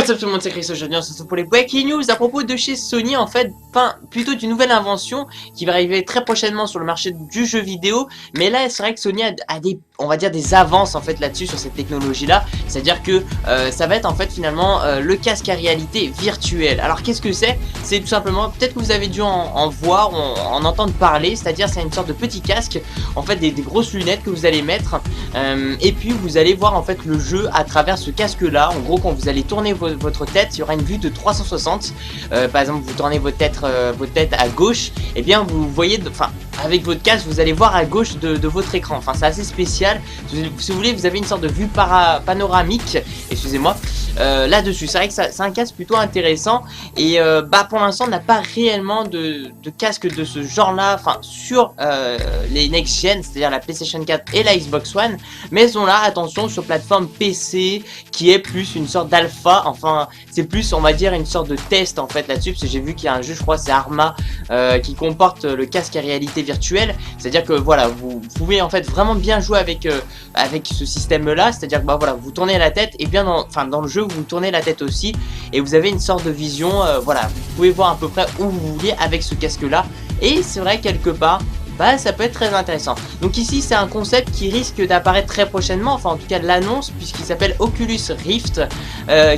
What's up tout le monde, c'est Chris. Aujourd'hui on se retrouve pour les breaking news à propos de chez Sony, en fait, enfin plutôt d'une nouvelle invention qui va arriver très prochainement sur le marché du jeu vidéo. Mais là c'est vrai que Sony a des, on va dire, des avances en fait là-dessus, sur cette technologie là. C'est à dire que ça va être en fait finalement le casque à réalité virtuelle. Alors qu'est-ce que c'est? C'est tout simplement, peut-être que vous avez dû en voir, en entendre parler. C'est à dire c'est une sorte de petit casque, en fait des grosses lunettes que vous allez mettre, et puis vous allez voir en fait le jeu à travers ce casque là. En gros, quand vous allez tourner votre tête, il y aura une vue de 360. Par exemple, vous tournez votre tête à gauche, et bien vous voyez, enfin avec votre casque vous allez voir à gauche de votre écran. Enfin c'est assez spécial. Si vous voulez, vous avez une sorte de vue panoramique, excusez-moi, là-dessus. C'est vrai que c'est un casque plutôt intéressant. Et bah pour l'instant on n'a pas réellement de casque de ce genre là, enfin sur les next gen, c'est à dire la PlayStation 4 et la Xbox One. Mais on l'a, attention, sur plateforme PC, qui est plus une sorte d'alpha. Enfin c'est plus, on va dire, une sorte de test en fait là-dessus, parce que j'ai vu qu'il y a un jeu, je crois c'est Arma, qui comporte le casque à réalité virtuelle. C'est à dire que voilà, vous pouvez en fait vraiment bien jouer avec ce système là. C'est à dire que bah voilà, vous tournez la tête, et bien dans le jeu vous tournez la tête aussi, et vous avez une sorte de vision, voilà, vous pouvez voir à peu près où vous voulez avec ce casque là. Et c'est vrai, quelque part, bah ça peut être très intéressant. Donc ici c'est un concept qui risque d'apparaître très prochainement, enfin en tout cas de l'annonce, puisqu'il s'appelle Oculus Rift,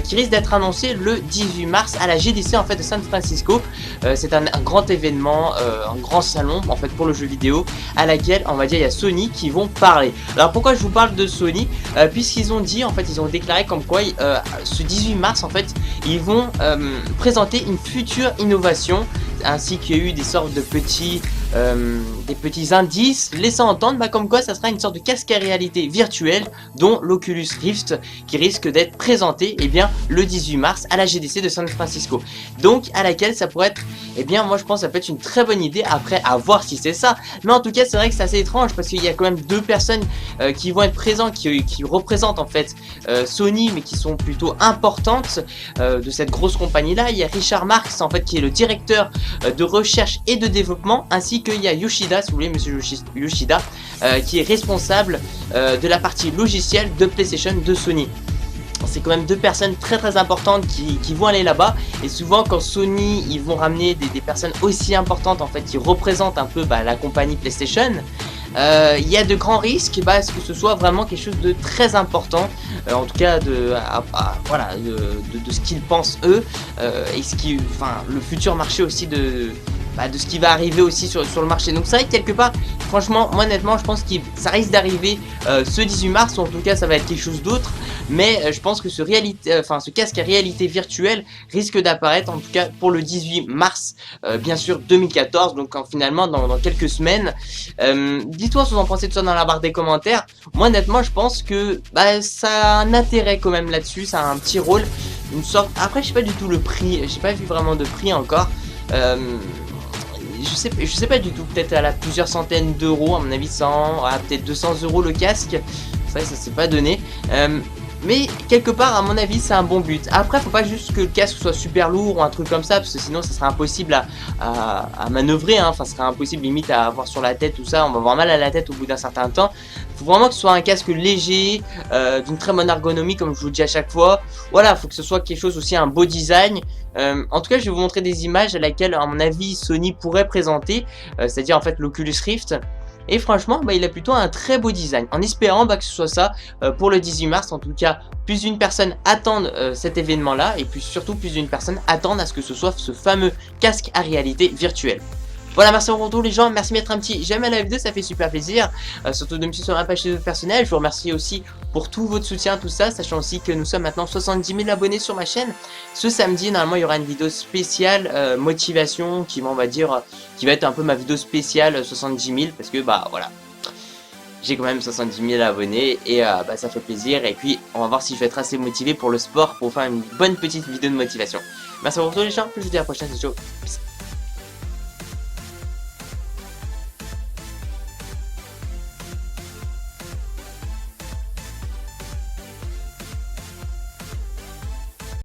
qui risque d'être annoncé le 18 mars à la GDC en fait de San Francisco. C'est un grand événement, un grand salon en fait pour le jeu vidéo, à laquelle on va dire il y a Sony qui vont parler. Alors pourquoi je vous parle de Sony? Puisqu'ils ont dit, en fait ils ont déclaré comme quoi ce 18 mars en fait ils vont présenter une future innovation, ainsi qu'il y a eu des sortes de petits indices laissant entendre comme quoi ça sera une sorte de casque à réalité virtuelle, dont l'Oculus Rift, qui risque d'être présenté le 18 mars à la GDC de San Francisco. Donc à laquelle ça pourrait être, moi je pense que ça peut être une très bonne idée, après à voir si c'est ça. Mais en tout cas c'est vrai que c'est assez étrange, parce qu'il y a quand même deux personnes qui vont être présentes, qui représentent en fait Sony, mais qui sont plutôt importantes de cette grosse compagnie là. Il y a Richard Marx en fait, qui est le directeur de recherche et de développement, ainsi qu'il y a Yoshida, si vous voulez, monsieur Yoshida, qui est responsable de la partie logicielle de PlayStation de Sony. C'est quand même deux personnes très importantes qui vont aller là-bas. Et souvent quand Sony ils vont ramener des personnes aussi importantes en fait, qui représentent un peu la compagnie PlayStation, il y a de grands risques à ce que ce soit vraiment quelque chose de très important, en tout cas voilà, de ce qu'ils pensent eux, et le futur marché aussi de ce qui va arriver aussi sur le marché. Donc c'est vrai que quelque part, franchement, moi honnêtement je pense que ça risque d'arriver ce 18 mars, ou en tout cas ça va être quelque chose d'autre. Mais je pense que ce casque à réalité virtuelle risque d'apparaître, en tout cas pour le 18 mars, bien sûr 2014, donc finalement dans quelques semaines. Dites-moi ce que vous en pensez de ça dans la barre des commentaires. Moi honnêtement je pense que ça a un intérêt quand même là-dessus, ça a un petit rôle, une sorte. Après je sais pas du tout le prix, j'ai pas vu vraiment de prix encore. Je sais pas du tout, peut-être à plusieurs centaines d'euros, à mon avis 100, peut-être 200 euros le casque. Ça s'est pas donné. Mais quelque part, à mon avis, c'est un bon but. Après, faut pas juste que le casque soit super lourd ou un truc comme ça, parce que sinon ça serait impossible à manœuvrer, hein. Enfin, ce serait impossible limite à avoir sur la tête, tout ça. On va avoir mal à la tête au bout d'un certain temps. Faut vraiment que ce soit un casque léger, d'une très bonne ergonomie, comme je vous le dis à chaque fois. Voilà, faut que ce soit quelque chose aussi, un beau design. En tout cas, je vais vous montrer des images à laquelle, à mon avis, Sony pourrait présenter, c'est-à-dire en fait l'Oculus Rift. Et franchement, il a plutôt un très beau design, en espérant que ce soit ça pour le 18 mars. En tout cas, plus d'une personne attendent cet événement là, et puis surtout plus d'une personne attendent à ce que ce soit ce fameux casque à réalité virtuelle. Voilà, merci pour tout les gens, merci de mettre un petit j'aime à la vidéo, ça fait super plaisir, surtout de me suivre sur ma page personnelle. Je vous remercie aussi pour tout votre soutien, tout ça, sachant aussi que nous sommes maintenant 70 000 abonnés sur ma chaîne. Ce samedi, normalement, il y aura une vidéo spéciale motivation, qui va être un peu ma vidéo spéciale 70 000, parce que voilà, j'ai quand même 70 000 abonnés, et ça fait plaisir. Et puis on va voir si je vais être assez motivé pour le sport, pour faire une bonne petite vidéo de motivation. Merci pour tout les gens, je vous dis à la prochaine, c'est chaud. Peace.